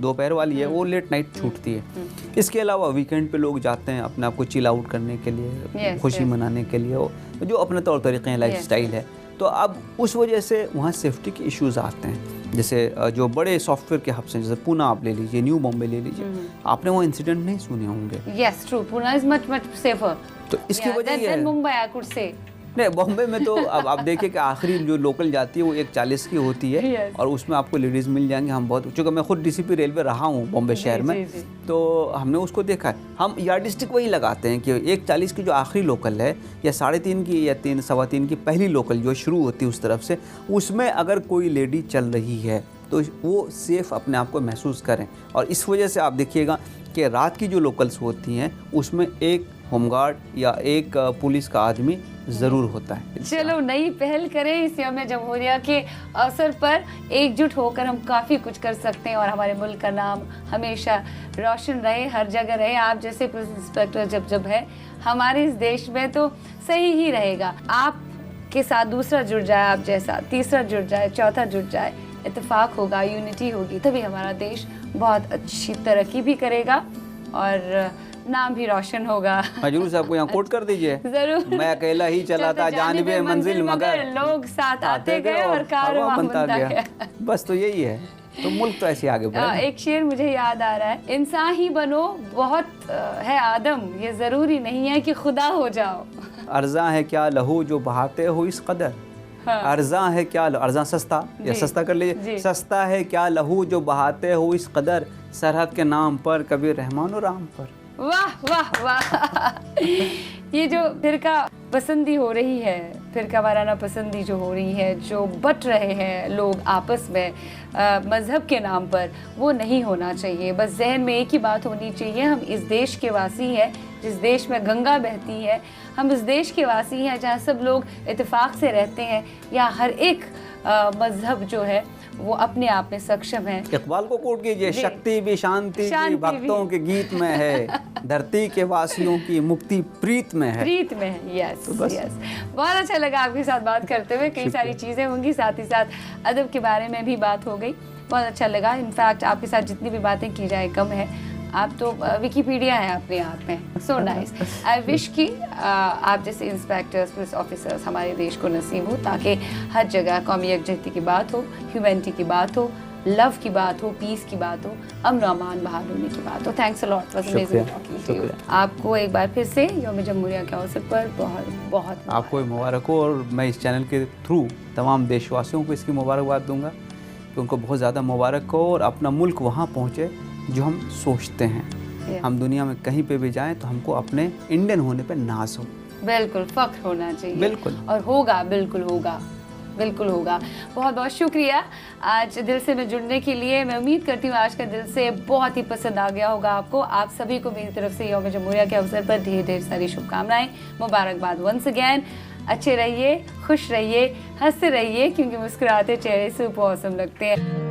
दोपहर वाली है वो लेट नाइट छूटती है। इसके अलावा वीकेंड पे लोग जाते हैं अपने आप को चिल आउट करने के लिए, खुशी मनाने के लिए, जो अपने तौर तरीके हैं, लाइफ स्टाइल है। तो अब उस वजह से वहाँ सेफ्टी के इश्यूज़ आते हैं। जैसे जो बड़े सॉफ्टवेयर के हब्स हैं, जैसे पूना आप ले लीजिए, न्यू बॉम्बे ले लीजिए, आपने वो इंसिडेंट नहीं सुने होंगे। Yes true, Poona is much safer. तो इसकी वजह ये है, मुंबई आई कुड से नहीं, बॉम्बे में तो अब आप देखिए कि आखिरी जो लोकल जाती है वो 1:40 की होती है, और उसमें आपको लेडीज़ मिल जाएंगे। हम बहुत, चूँकि मैं खुद डीसीपी रेलवे रहा हूँ बॉम्बे शहर में, तो हमने उसको देखा है। हम यार्डस्टिक वही लगाते हैं कि 1:40 की जो आखिरी लोकल है, या 3:30 की या 3, 3:15 की पहली लोकल जो शुरू होती है उस तरफ से, उसमें अगर कोई लेडी चल रही है तो वो सेफ़ अपने आप को महसूस करें। और इस वजह से आप देखिएगा कि रात की जो लोकल्स होती हैं उसमें एक होमगार्ड या एक पुलिस का आदमी ज़रूर होता है। चलो नई पहल करें इस यौम जमहूरिया के अवसर पर, एकजुट होकर हम काफ़ी कुछ कर सकते हैं और हमारे मुल्क का नाम हमेशा रोशन रहे, हर जगह रहे। आप जैसे पुलिस इंस्पेक्टर जब है हमारे इस देश में तो सही ही रहेगा। आपके साथ दूसरा जुड़ जाए, आप जैसा तीसरा जुड़ जाए, चौथा जुड़ जाए, इत्तेफाक होगा, यूनिटी होगी, तभी हमारा देश बहुत अच्छी तरक्की भी करेगा और नाम भी रोशन होगा। जरूर से आपको यहाँ कोट कर दीजिए, जरूर। मैं अकेला ही चला था जानिबे मंजिल, मगर लोग साथ आते गए और कारवां बनता गया। बस तो यही है, तो मुल्क तो ऐसे आगे बढ़ेगा। एक शेर मुझे याद आ रहा है, इंसान ही बनो बहुत है आदम, ये जरूरी नहीं है कि खुदा हो जाओ। अर्जा है क्या लहू जो बहाते हो इस कदर, हाँ। अर्जा है क्या अर्जा सस्ता या जी, सस्ता कर लीजिए, जी। सस्ता है क्या लहू जो बहाते हो इस कदर सरहद के नाम पर, कभी रहमान राम पर। वाह वाह वाह। ये जो फिरका पसंदी हो रही है, फिरका वाराना पसंदी जो हो रही है, जो बट रहे हैं लोग आपस में मज़हब के नाम पर, वो नहीं होना चाहिए। बस जहन में एक ही बात होनी चाहिए, हम इस देश के वासी हैं जिस देश में गंगा बहती है, हम इस देश के वासी हैं जहाँ सब लोग इत्तेफाक से रहते हैं, या हर एक मज़हब जो है वो अपने आप में सक्षम है। इकबाल को कोट कीजिए, शक्ति भी शांति भी भक्तों के गीत में है, धरती के वासियों की मुक्ति प्रीत में है। प्रीत में है, यस यस। बहुत अच्छा लगा आपके साथ बात करते हुए, कई सारी चीज़ें होंगी, साथ ही साथ अदब के बारे में भी बात हो गई, बहुत अच्छा लगा। इनफैक्ट आपके साथ जितनी भी बातें की जाए कम है, आप तो विकिपीडिया है अपने आप में। So nice. आई विश कि आप जैसे इंस्पेक्टर्स, पुलिस ऑफिसर्स हमारे देश को नसीब हो, ताकि हर जगह कौमी यकजहती की बात हो, ह्यूमैनिटी की बात हो, लव की बात हो, पीस की बात हो, अमन अमान बहाल होने की बात हो। Thanks a lot, was amazing talking to you. आपको एक बार फिर से यौम जमहूरिया के अवसर पर बहुत बहुत आपको मुबारक हो, और मैं इस चैनल के थ्रू तमाम देशवासियों को इसकी मुबारकबाद दूंगा कि उनको बहुत ज़्यादा मुबारक हो, और अपना मुल्क वहाँ पहुँचे जो हम सोचते हैं। हम दुनिया में कहीं पे भी जाएं तो हमको अपने इंडियन होने पे नाज हो, बिल्कुल फ़ख्र होना चाहिए, बिल्कुल, और होगा, बिल्कुल होगा, बिल्कुल होगा। बहुत बहुत शुक्रिया आज दिल से में जुड़ने के लिए। मैं उम्मीद करती हूँ आज का दिल से बहुत ही पसंद आ गया होगा आपको। आप सभी को मेरी तरफ से यौम जमहूरिया के अवसर पर ढेर ढेर सारी शुभकामनाएं, मुबारकबाद वंस अगैन। अच्छे रहिए, खुश रहिए, हंसते रहिए, क्योंकि मुस्कुराते चेहरे सुपर ऑसम लगते हैं।